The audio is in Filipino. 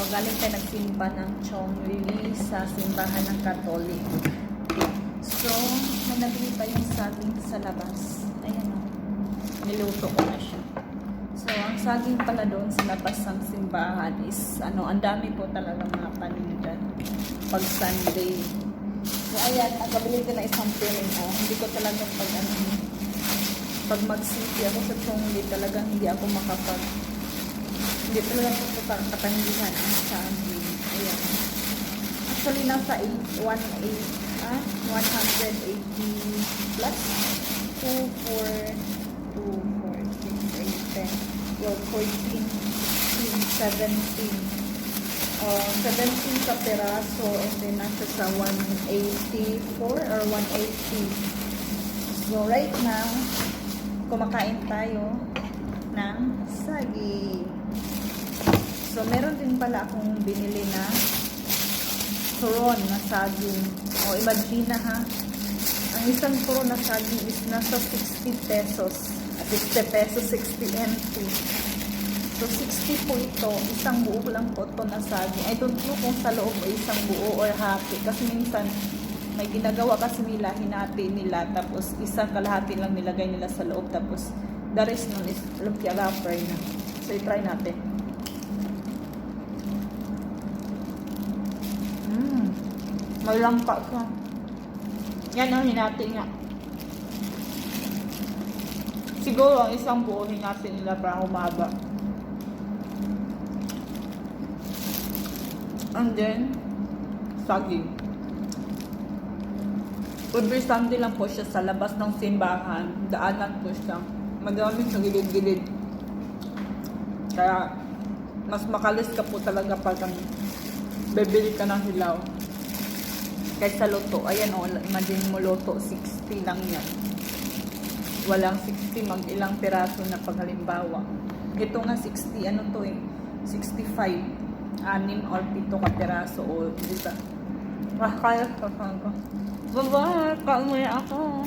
galing tayo nagsimba ng Chong Lili sa simbahan ng Katolik. So, may nabili pa yung saging sa labas. Ayan o. Niluto ko na siya. So, ang saging pala doon sa labas ng simbahan is, ang dami po talaga mga paninda pag Sunday. So, ayan, nagkabili ko na isang piring o. Hindi ko talaga pag mag-city ako sa Chongli, talagang hindi ako hindi talaga ako katangihan ang saging. Ayan. Actually, nasa 180 plus 2, 4, 6, 8, 10, 12, 14, 15, 17. 17 sa peraso and then nasa sa 184 or 180. So, right now, kumakain tayo ng saging. So, meron din pala akong binili na turon na saging. O, imagine na ha. Ang isang turon na saging is nasa 60 pesos. 60 pesos, 60 NT. So, 60 po ito. Isang buo lang po ito na saging. I don't know kung sa loob ay isang buo or hati. Kasi minsan, may ginagawa kasi nila, hinati nila. Tapos, isang kalahati lang nilagay nila sa loob. Tapos, the rest nun is lumpia wrapper na. So, i-try natin. Malangka ka. Yan ang hinati nga. Siguro ang isang buo hinati nila para humaba. And then, saging. Every Sunday lang po siya sa labas ng simbahan. Daanan po siya. Madami sa gilid-gilid. Kaya, mas makalis ka po talaga pag bibili ka ng hilaw. Kaysa luto. Ayan o, imagine mo luto, 60 lang yan. Walang 60, mag-ilang piraso na paghalimbawa. Ito nga 60, 65. 6 or 7 ka piraso o, diba? Kaya ka. Bye-bye, kaumaya ako.